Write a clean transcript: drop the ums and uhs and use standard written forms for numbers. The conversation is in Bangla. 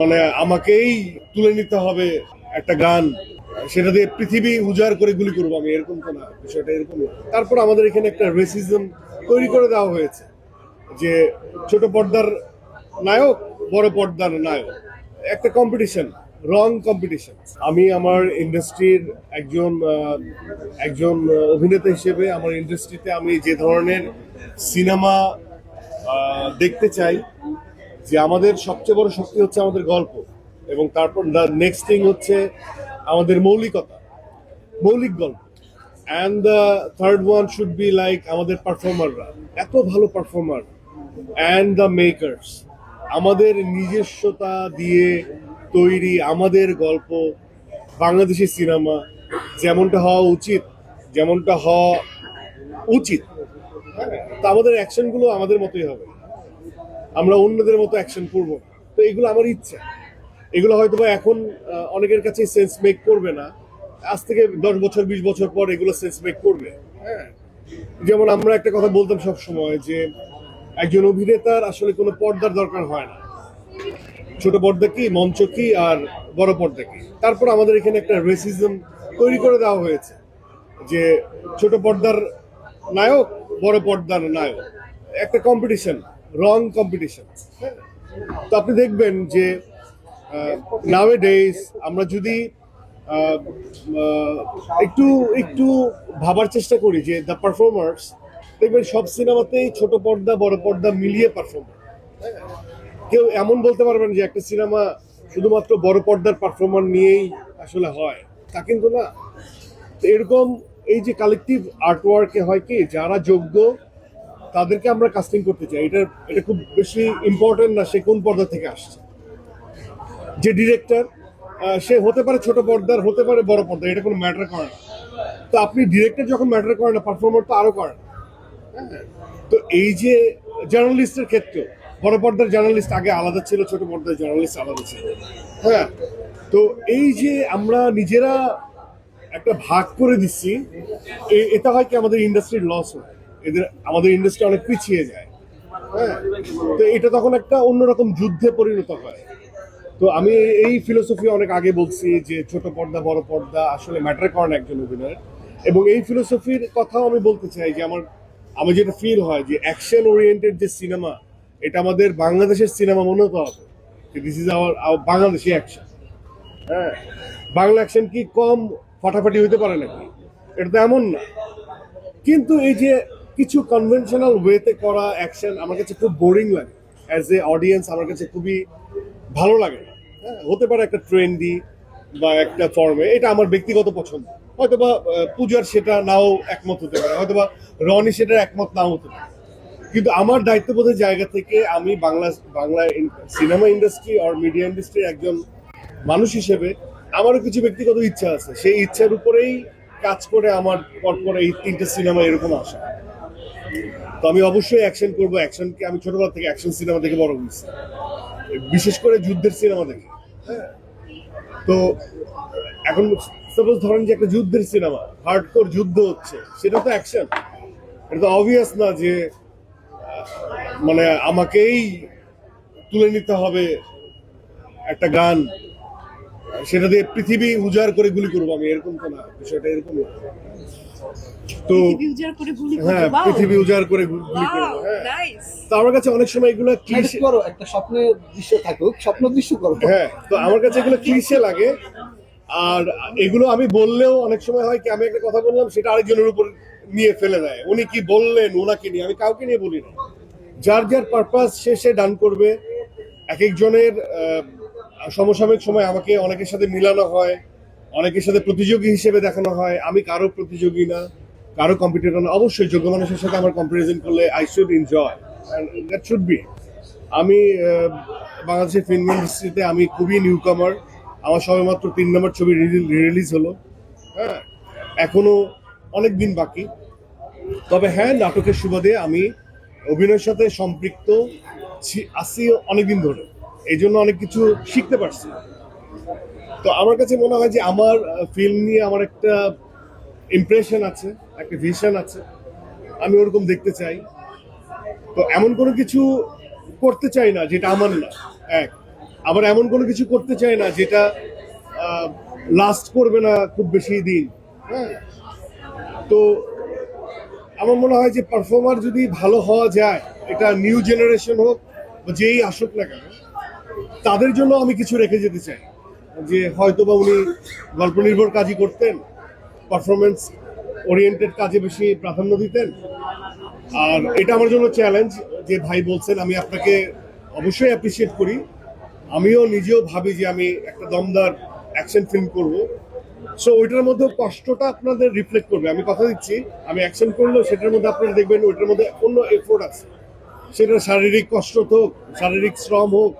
মানে আমাকেই তুলে নিতে হবে একটা গান, সেটা দিয়ে পৃথিবী উজাড় করে গুলি করবো আমি, এরকম তো না, বিষয়টা এরকম না। তারপর আমাদের এখানে একটা রেসিজম তৈরি করে দেওয়া হয়েছে যে ছোট পর্দার নায়ক, বড় পর্দার নায়ক, একটা কম্পিটিশন, রং কম্পিটিশন। আমি আমার ইন্ডাস্ট্রির একজন অভিনেতা হিসেবে আমার ইন্ডাস্ট্রিতে আমি যে ধরনের সিনেমা দেখতে চাই, যে আমাদের সবচেয়ে বড় শক্তি হচ্ছে আমাদের গল্প, এবং তারপর নেক্সট থিং হচ্ছে আমাদের মৌলিক গল্প, and the third one should be like আমাদের পারফর্মাররা, এত ভালো পারফর্মার, অ্যান্ড দ্য মেকার্স, আমাদের নিজস্বতা দিয়ে তৈরি আমাদের গল্প, বাংলাদেশি সিনেমা যেমনটা হওয়া উচিত, যেমনটা হওয়া উচিত। তো আমাদের অ্যাকশনগুলো আমাদের মতোই হবে, আমরা অন্যদের মতো অ্যাকশন করবো না। তো এগুলো আমার ইচ্ছা, এগুলো হয়তো বা এখন অনেকের কাছে সেন্স মেক করবে না, আজ থেকে 10 বছর 20 বছর পর এগুলো সেন্স মেক করবে। হ্যাঁ, যেমন আমরা একটা কথা বলতাম সব সময় যে একজন অভিনেতার আসলে কোনো পর্দার দরকার হয় না, ছোট পর্দা কি, মঞ্চ কি, আর বড় পর্দা কি। তারপর আমাদের এখানে একটা রেসিজম তৈরি করে দেওয়া হয়েছে যে ছোট পর্দার নায়ক, বড় পর্দার নায়ক, একটা কম্পিটিশন, রং কম্পিটিশন। তো আপনি দেখবেন যে নাওয়ে ডেজ আমরা যদি আহ, আহ, একটু একটু ভাবার চেষ্টা করি যে দ্য পারফর্মার্স, দেখবেন সব সিনেমাতেই ছোট পর্দা বড় পর্দা মিলিয়ে পারফর্মার। কেউ এমন বলতে পারবেন যে একটা সিনেমা শুধুমাত্র বড় পর্দার পারফর্মার নিয়েই আসলে হয়, তা কিন্তু না। তো এরকম এই যে কালেকটিভ আর্টওয়ার্কে হয় কি, যারা যোগ্য তাদেরকে আমরা কাস্টিং করতে চাই। এটা খুব বেশি ইম্পর্টেন্ট না সে কোন পর্দা থেকে আসছে। যে ডিরেক্টর, সে হতে পারে ছোট পর্দার, হতে পারে বড় পর্দা, এটা কোনো ম্যাটার করে না। তো আপনি ডিরেক্টর যখন ম্যাটার করে না, পারফর্মার তো আরো করে না। হ্যাঁ, তো এই যে জার্নালিস্টের ক্ষেত্রে, বড় পর্দার জার্নালিস্ট আগে আলাদা ছিল, ছোট পর্দার জার্নালিস্ট আলাদা ছিল। হ্যাঁ, তো এই যে আমরা নিজেরা একটা ভাগ করে দিচ্ছি, এটা হয় কি আমাদের ইন্ডাস্ট্রির লস হয়, আমাদের ইন্ডাস্ট্রি অনেক পিছিয়ে যায়। হ্যাঁ, তো এটা তখন একটা অন্যরকম যুদ্ধে পরিণত হয়। তো আমি এই ফিলোসফি অনেক আগে বলছি যে ছোট পর্দা বড় পর্দা আসলে ম্যাটার করে না একজন অভিনয়ের। এবং এই ফিলোসফির কথাও আমি বলতে চাই যে আমার যেটা ফিল হয় যে অ্যাকশন ওরিয়েন্টেড যে সিনেমা, এটা আমাদের বাংলাদেশের সিনেমা মনে হতে হবে, this is our Bangladeshi action. হ্যাঁ, বাংলা অ্যাকশন কি কম ফাটাফাটি হইতে পারে নাকি? এটা তো এমন না। কিন্তু এই যে কিছু কনভেনশনাল ওয়েতে করা অ্যাকশন আমার কাছে খুব বোরিং লাগে, অ্যাজ এ অডিয়েন্স আমার কাছে খুবই ভালো লাগে না। হ্যাঁ, হতে পারে একটা ট্রেন্ডি বা একটা ফর্মে, এটা আমার ব্যক্তিগত পছন্দ। হয়তোবা পূজার সেটা নাও একমত হতে পারে, হয়তোবা রনি সেটা একমত নাও হতে পারে। কিন্তু আমার দায়িত্ববোধের জায়গা থেকে আমি বাংলা সিনেমা ইন্ডাস্ট্রি আর মিডিয়া ইন্ডাস্ট্রির একজন মানুষ হিসেবে আমারও কিছু ব্যক্তিগত ইচ্ছা আছে, সেই ইচ্ছার উপরেই কাজ করে আমার পরপর এই 3টে সিনেমা এরকম আসা। তো আমি অবশ্যই অ্যাকশন করবো, অ্যাকশনকে আমি ছোটবেলা থেকে অ্যাকশন সিনেমা দেখে বড় হয়েছি, বিশেষ করে যুদ্ধের সিনেমা দেখে। হ্যাঁ, তো এখন সাপোজ ধরেন যে একটা যুদ্ধের সিনেমা, হার্ডকোর যুদ্ধ হচ্ছে, সেটা তো অ্যাকশন। এটা তো অবভিয়াস না যে মানে আমাকেই তুলে নিতে হবে একটা গান, সেটা দিয়ে পৃথিবী উজাড় করে গুলি করবো আমি, এরকম তো না, বিষয়টা এরকম না। তো হ্যাঁ, পৃথিবী উজাড় করে গুলি করবো। হ্যাঁ, তো আমার কাছে অনেক সময় এগুলো ক্লিশে, করো একটা স্বপ্নের দৃশ্য থাকুক, স্বপ্ন দৃশ্য করো। হ্যাঁ, তো আমার কাছে এগুলো ক্লিশে লাগে। আর এগুলো আমি বললেও অনেক সময় হয় কি, আমি একটা কথা বললাম সেটা আরেকজনের উপর নিয়ে ফেলে দেয়, উনি কি বললেন ওনাকে নিয়ে, আমি কাউকে নিয়ে বলি না। যার যার পারপাস সে ডান করবে। এক একজনের সমসাময়িক সময় আমাকে অনেকের সাথে মিলানো হয়, অনেকের সাথে প্রতিযোগী হিসেবে দেখানো হয়। আমি কারো প্রতিযোগী না, কারো কম্পিটিটর না। অবশ্যই যোগ্য মানুষের সাথে আমার কম্পারিজন করলে I should enjoy, that should be. আমি বাংলাদেশের ফিল্ম ইন্ডাস্ট্রিতে আমি খুবই নিউ কামার, আমার সবেমাত্র 3 নম্বর ছবি রিলিজ হলো। হ্যাঁ, এখনো অনেক দিন বাকি। তবে হ্যাঁ, নাটকের সুবাদে আমি অভিনয়ের সাথে সম্পৃক্ত আছি অনেকদিন ধরে, এই জন্য অনেক কিছু শিখতে পারছি। তো আমার কাছে মনে হয় যে আমার ফিল্ম নিয়ে আমার একটা ইমপ্রেশন আছে, একটা ভিশন আছে, আমি ওরকম দেখতে চাই। তো এমন কোনো কিছু করতে চাই না যেটা আমার না। এক, আবার এমন কোনো কিছু করতে চাই না যেটা লাস্ট করবে না খুব বেশি দিন। হ্যাঁ, তো আমার মনে হয় যে পারফর্মার যদি ভালো হওয়া যায়, এটা নিউ জেনারেশন হোক বা যেই আসুক না কেন, তাদের জন্য আমি কিছু রেখে যেতে চাই। যে হয়তো বা উনি গল্প নির্ভর কাজই করতেন, পারফরমেন্স ওরিয়েন্টেড কাজে বেশি প্রাধান্য দিতেন। আর এটা আমার জন্য চ্যালেঞ্জ। যে ভাই বলছেন, আমি আপনাকে অবশ্যই অ্যাপ্রিসিয়েট করি। আমিও নিজেও ভাবি যে আমি একটা দমদার অ্যাকশন ফিল্ম করব। সো ওইটার মধ্যে কষ্টটা আপনাদের রিফ্লেক্ট করবে, আমি কথা দিচ্ছি। আমি অ্যাকশন করলেও সেটার মধ্যে আপনারা দেখবেন ওইটার মধ্যে অন্য এফোর্ট আছে। সেটা শারীরিক কষ্ট হোক, শারীরিক শ্রম হোক,